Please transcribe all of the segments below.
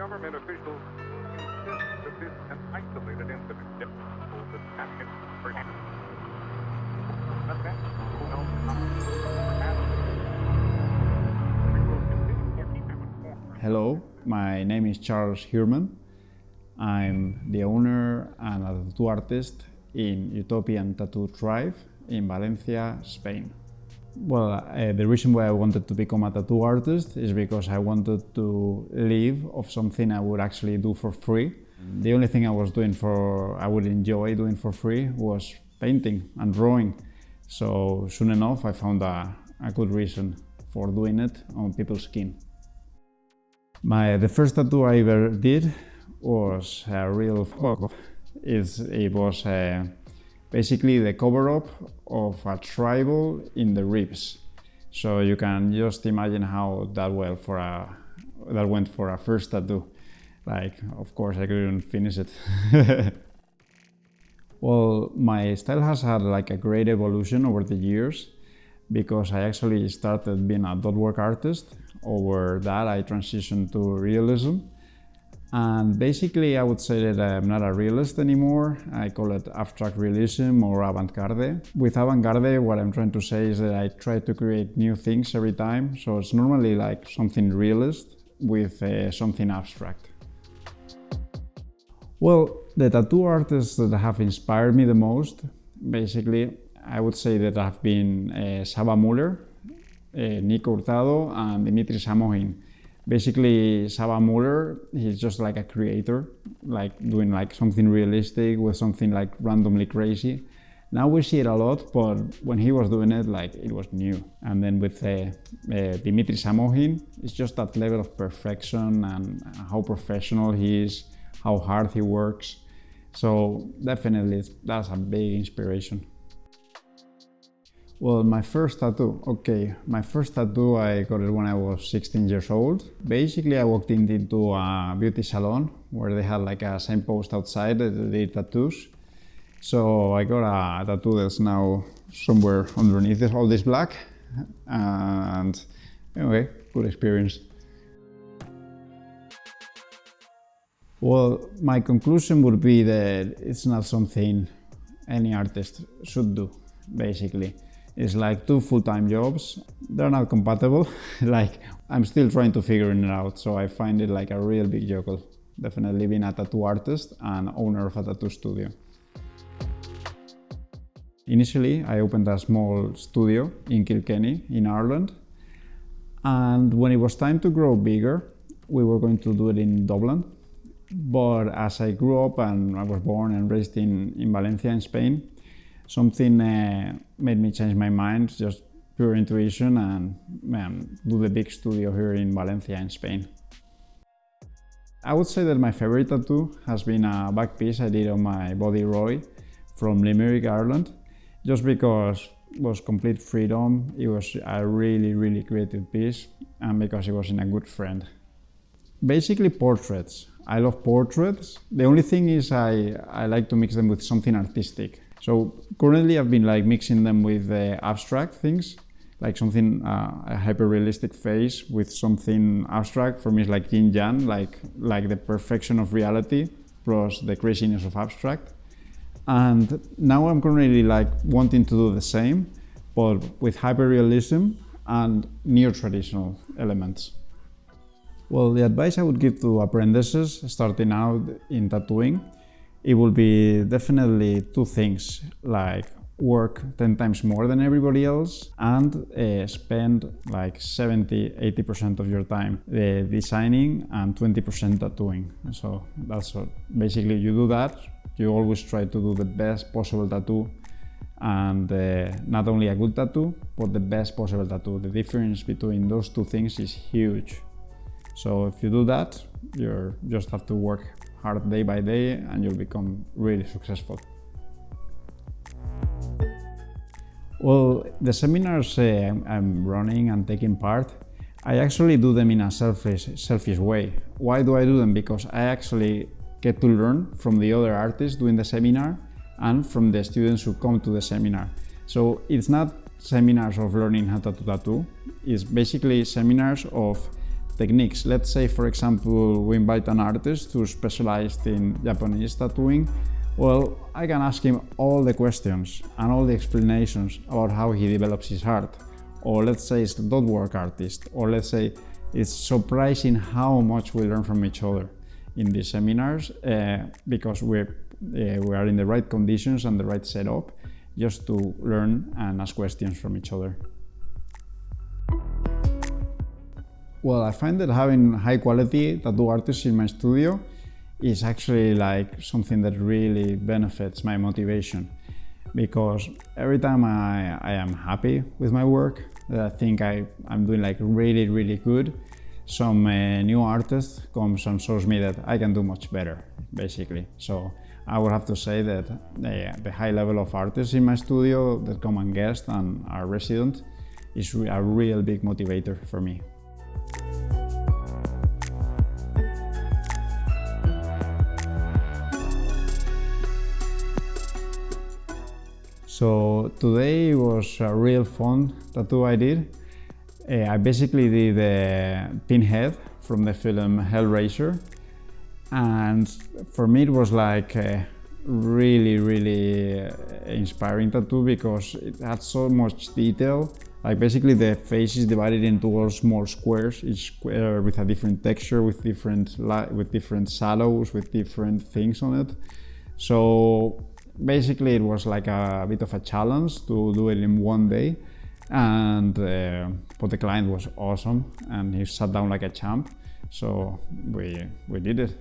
government officials insist that this is an isolated incident. Hello, my name is Charles Huurman. I'm the owner and a tattoo artist in Utopian Tattoo Tribe in Valencia, Spain. Well, the reason why I wanted to become a tattoo artist is because I wanted to live of something I would actually do for free. The only thing I would enjoy doing for free was painting and drawing. So soon enough, I found a good reason for doing it on people's skin. The first tattoo I ever did was a real fuck. It was basically the cover-up of a tribal in the ribs. So you can just imagine how that went for a first tattoo. Like, of course, I couldn't finish it. Well, my style has had like a great evolution over the years because I actually started being a dot work artist. Over that, I transitioned to realism. And basically, I would say that I'm not a realist anymore. I call it abstract realism or avant-garde. With avant-garde, what I'm trying to say is that I try to create new things every time. So it's normally like something realist with something abstract. Well, the tattoo artists that have inspired me the most, basically, I would say that have been Saba Muller, Nick Hurtado, and Dimitri Samohin. Basically, Saba Muller, he's just like a creator, like doing like something realistic with something like randomly crazy. Now we see it a lot, but when he was doing it, like it was new. And then with Dimitri Samohin, it's just that level of perfection and how professional he is, how hard he works. So definitely that's a big inspiration. Well, my first tattoo, I got it when I was 16 years old. Basically, I walked into a beauty salon where they had like a signpost outside that they did tattoos. So I got a tattoo that's now somewhere underneath all this black. And anyway, good experience. Well, my conclusion would be that it's not something any artist should do, basically. It's like two full-time jobs. They're not compatible. Like, I'm still trying to figure it out, so I find it like a real big juggle. Definitely being a tattoo artist and owner of a tattoo studio. Initially, I opened a small studio in Kilkenny, in Ireland. And when it was time to grow bigger, we were going to do it in Dublin. But as I grew up and I was born and raised in Valencia, in Spain, something made me change my mind, just pure intuition, and do the big studio here in Valencia, in Spain. I would say that my favorite tattoo has been a back piece I did on my body Roy from Limerick, Ireland, just because it was complete freedom. It was a really, really creative piece, and because it was in a good friend. Basically portraits. I love portraits. The only thing is I like to mix them with something artistic. So currently I've been like mixing them with abstract things, like something, a hyper-realistic face with something abstract. For me it's like yin-yang, like the perfection of reality plus the craziness of abstract. And now I'm currently like wanting to do the same, but with hyper-realism and neo-traditional elements. Well, the advice I would give to apprentices starting out in tattooing, it will be definitely two things, like work 10 times more than everybody else and spend like 70-80% of your time designing and 20% tattooing. So that's what, basically you do that, you always try to do the best possible tattoo, and not only a good tattoo, but the best possible tattoo. The difference between those two things is huge. So if you do that, you just have to work hard day by day and you'll become really successful. Well, the seminars I'm running and taking part, I actually do them in a selfish way. Why do I do them? Because I actually get to learn from the other artists doing the seminar and from the students who come to the seminar. So it's not seminars of learning how to tattoo, it's basically seminars of techniques. Let's say, for example, we invite an artist who's specialized in Japanese tattooing. Well, I can ask him all the questions and all the explanations about how he develops his art. Or let's say it's a dot work artist, or let's say it's surprising how much we learn from each other in these seminars because we are in the right conditions and the right setup just to learn and ask questions from each other. Well, I find that having high quality tattoo artists in my studio is actually like something that really benefits my motivation, because every time I am happy with my work, that I think I'm doing like really good, some new artist comes and shows me that I can do much better, basically. So I would have to say that the high level of artists in my studio that come and guest and are resident is a real big motivator for me. So today was a real fun tattoo I did. I basically did Pinhead from the film Hellraiser, and for me it was like a really inspiring tattoo because it had so much detail. Like basically the face is divided into all small squares, each square with a different texture, with different shadows, with different things on it. So basically it was like a bit of a challenge to do it in one day, and but the client was awesome and he sat down like a champ, so we did it.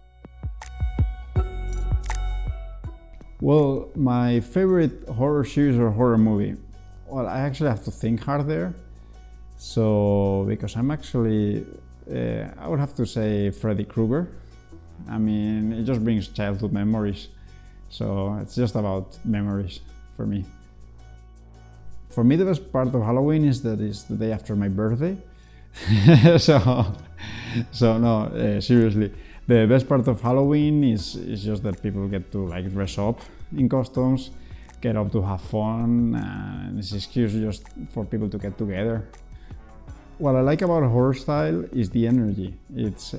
Well, my favorite horror series or horror movie, well, I actually have to think hard there. So because I'm actually I would have to say Freddy Krueger. I mean, it just brings childhood memories. So it's just about memories for me. For me, the best part of Halloween is that it's the day after my birthday. so no, seriously. The best part of Halloween is just that people get to like dress up in costumes, get up to have fun, and it's an excuse just for people to get together. What I like about horror style is the energy.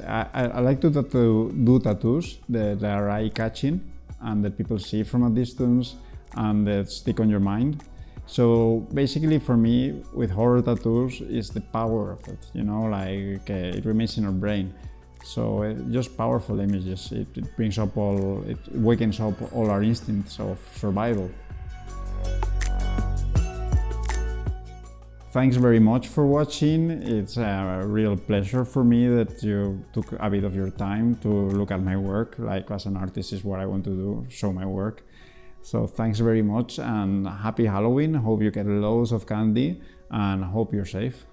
I like to do tattoos that are eye-catching and that people see from a distance and that stick on your mind. So basically for me, with horror tattoos, is the power of it, you know, like it remains in our brain. So just powerful images, it wakens up all our instincts of survival. Thanks very much for watching. It's a real pleasure for me that you took a bit of your time to look at my work. Like as an artist is what I want to do, show my work. So thanks very much and happy Halloween. Hope you get loads of candy and hope you're safe.